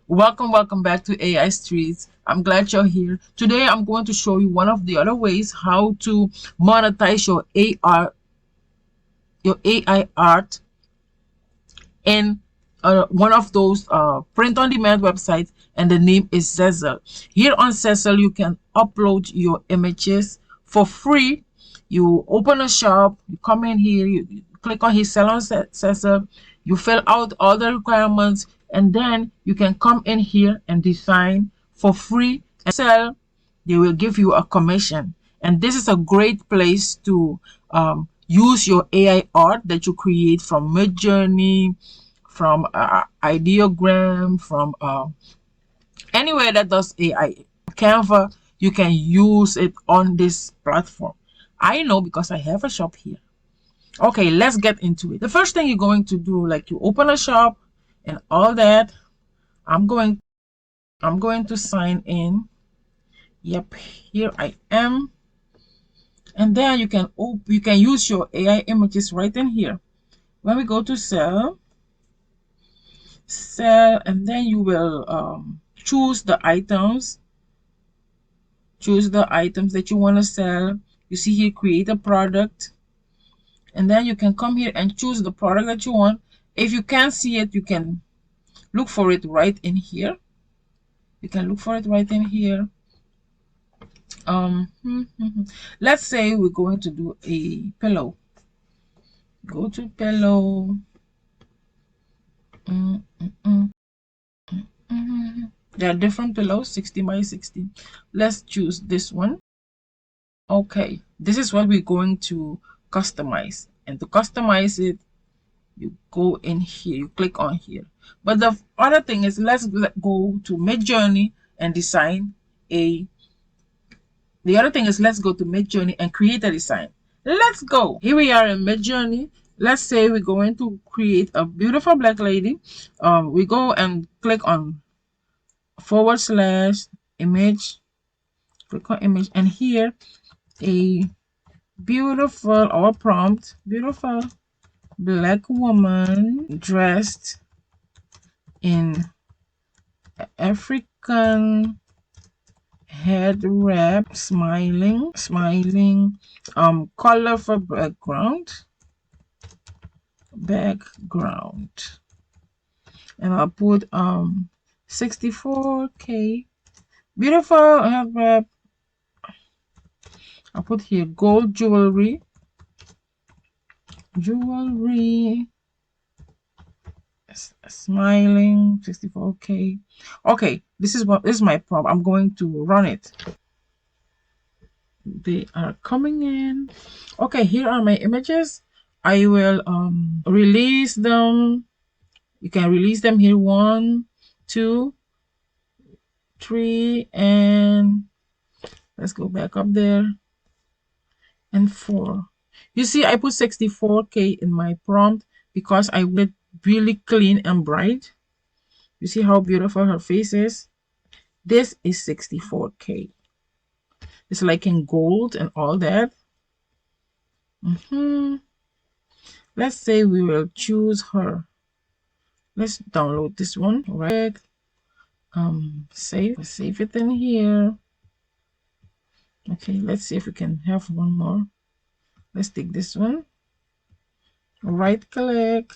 Welcome back to AI Streetz. I'm glad you're here. Today I'm going to show you one of the other ways how to monetize your AI art in one of those print on demand websites, and the name is Zezel. Here on Zezel you can upload your images for free. You open a shop, you come in here, you click on his sell on Zezel, you fill out all the requirements, and then you can come in here and design for free and sell. They will give you a commission, and this is a great place to use your AI art that you create from Midjourney, from ideogram, from anywhere that does AI. Canva, you can use it on this platform. I know because I have a shop here. Okay, let's get into it. The first thing you're going to do, like, you open a shop and all that. I'm going to sign in. Yep, here I am. And then you can use your AI images right in here. When we go to sell, and then you will choose the items that you want to sell. You see here, create a product, and then you can come here and choose the product that you want. If you can't see it, you can look for it right in here. Let's say we're going to do a pillow. Go to pillow. There are different pillows, 16 by 16. Let's choose this one. Okay, this is what we're going to customize. And to customize it, you go in here, you click on here. But the other thing is, let's go to Midjourney and design a. The other thing is, let's go to Midjourney and create a design. Let's go. Here we are in Midjourney. Let's say we're going to create a beautiful black lady. We go and click on /image, click on image, and here a beautiful, our prompt, beautiful black woman dressed in African head wrap, smiling, colorful background, and I'll put 64K, beautiful head wrap. I'll put here gold jewelry, smiling, 64K. Okay, this is my prompt. I'm going to run it. They are coming in. Okay, here are my images. I will release them. You can release them here, 1, 2, 3, and let's go back up there, and 4. You see, I put 64K in my prompt because I want it really clean and bright. You see how beautiful her face is? This is 64K. It's like in gold and all that. Let's say we will choose her. Let's download this one, right? Save it in here. Okay, let's see if we can have one more. Let's take this one, right click,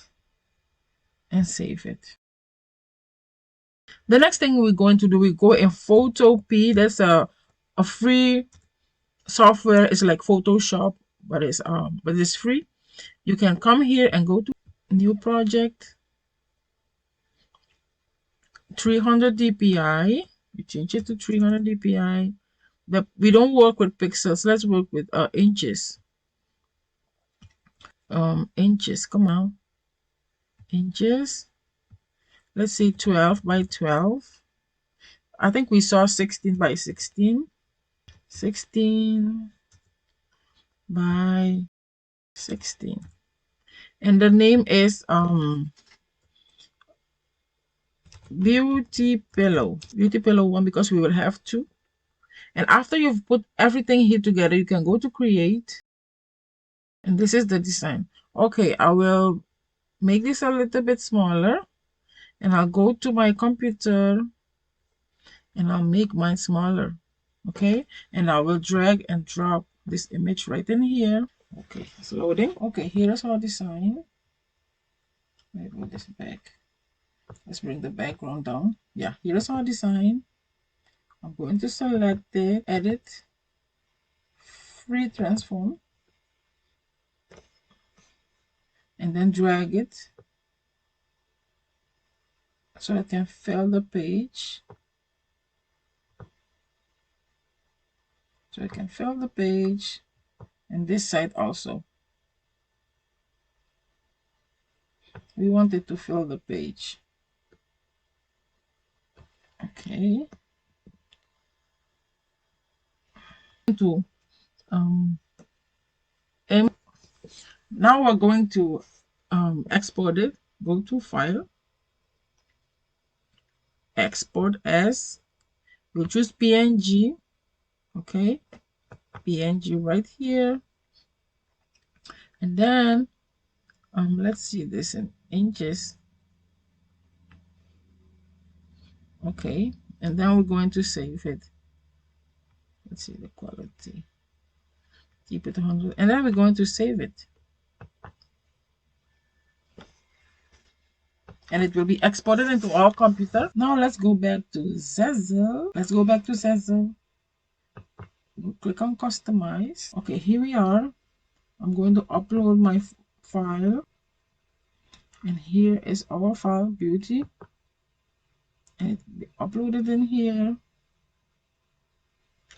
and save it. The next thing we're going to do, we go in Photopea. That's a free software. It's like Photoshop, but it's free. You can come here and go to new project, 300 dpi. You change it to 300 dpi. But we don't work with pixels. Let's work with inches. Inches, come on. Inches. Let's say 12 by 12. I think we saw 16 by 16. 16 by 16. And the name is Beauty Pillow 1, because we will have 2. And after you've put everything here together, you can go to create, and this is the design. Okay, I will make this a little bit smaller, and I'll go to my computer and I'll make mine smaller. Okay, and I will drag and drop this image right in here. Okay, it's loading. Okay, here is our design. Let me move this back. Let's bring the background down. Yeah, here is our design. I'm going to select it, edit, free transform, and then drag it so I can fill the page. So I can fill the page, and this side also. We want it to fill the page. Okay. To now we're going to export it. Go to File, Export As. We'll choose PNG. Okay, PNG right here, and then let's see this in inches. Okay, and then we're going to save it. Let's see the quality. Keep it 100, and then we're going to save it. And it will be exported into our computer. Now let's go back to Zazzle. Let's go back to Zazzle. Click on Customize. Okay, here we are. I'm going to upload my file. And here is our file, Beauty. And it will be uploaded in here.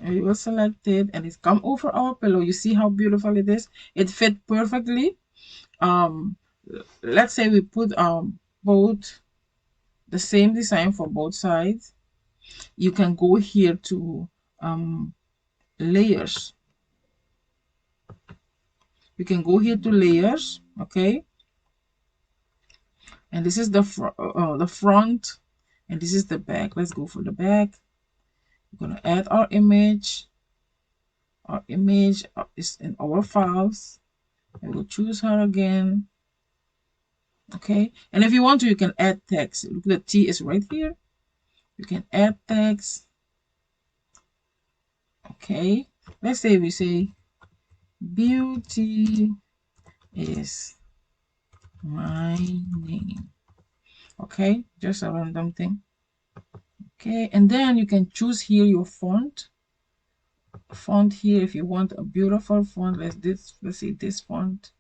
And we will select it, and it's come over our pillow. You see how beautiful it is? It fit perfectly. Let's say we put both the same design for both sides. You can go here to layers. You can go here to layers. Okay, and this is the front, and this is the back. Let's go for the back. We're going to add our image. Our image is in our files, and we'll choose her again. Okay, and if you want to, you can add text. Look, the T is right here. You can add text. Okay, let's say we say Beauty is my name. Okay, just a random thing. Okay, and then you can choose here your font here if you want a beautiful font. Let's say this font.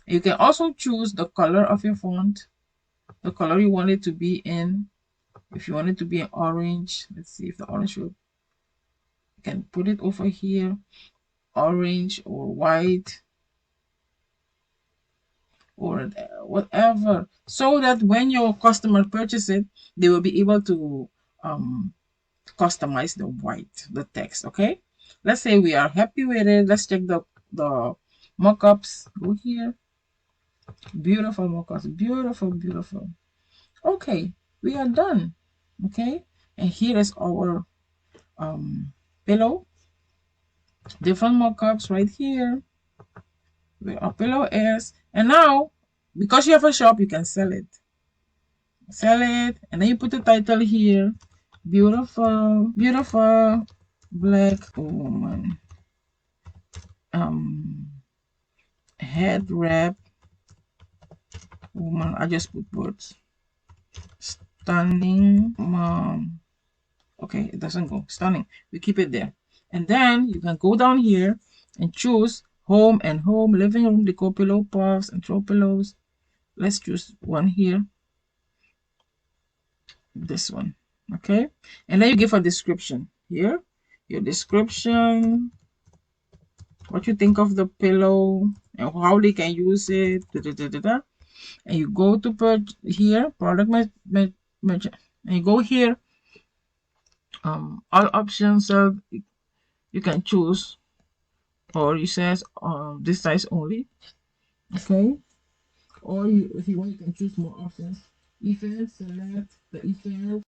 You can also choose the color of your font, the color you want it to be in. If you want it to be an orange, let's see if the orange will, you can put it over here, orange or white or whatever, so that when your customer purchase it, they will be able to customize the text. Okay, let's say we are happy with it. Let's check the mockups. Go here, beautiful mockups, beautiful. Okay, we are done. Okay, and here is our pillow, different mockups right here where our pillow is. And now, because you have a shop, you can sell it, and then you put the title here, beautiful black woman head wrap woman. I just put words, stunning mom. Okay, it doesn't go stunning, we keep it there. And then you can go down here and choose home and home, living room, decor, pillow puffs, and throw pillows. Let's choose one here, this one. Okay, and then you give a description here, your description, what you think of the pillow and how they can use it, and you go to here, product and you go here, all options. So you can choose, or it says this size only. Okay, or if you want, you can choose more options. Effect, select the effect.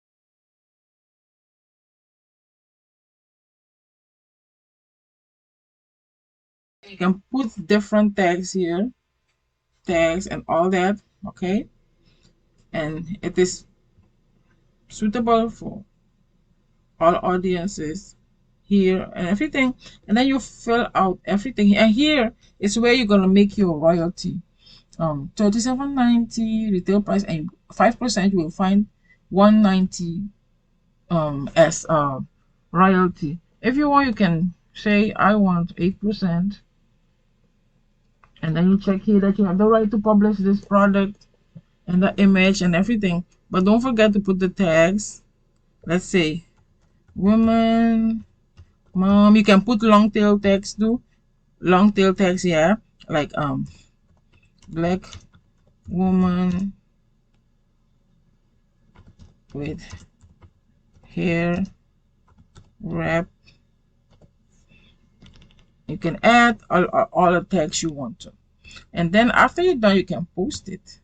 You can put different tags here, tags and all that. Okay, and it is suitable for all audiences here and everything. And then you fill out everything, and here is where you're gonna make your royalty. 37.90 retail price, and 5% you will find 190 as royalty. If you want, you can say I want 8%, and then you check here that you have the right to publish this product and the image and everything. But don't forget to put the tags. Let's say woman, mom. You can put long tail tags too. Long tail tags, yeah, like black woman with hair wrap. You can add all the tags you want to, and then after you're done, you can post it.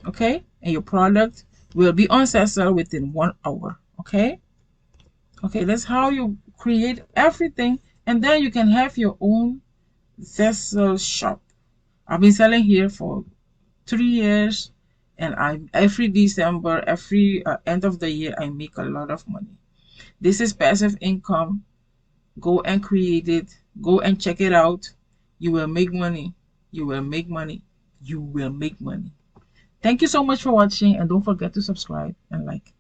Okay, and your product will be on sale within 1 hour. Okay, that's how you create everything, and then you can have your own Zesel shop. I've been selling here for 3 years, and I every December, every end of the year, I make a lot of money. This is passive income. Go and create it. Go and check it out. You will make money. You will make money. You will make money. Thank you so much for watching, and don't forget to subscribe and like.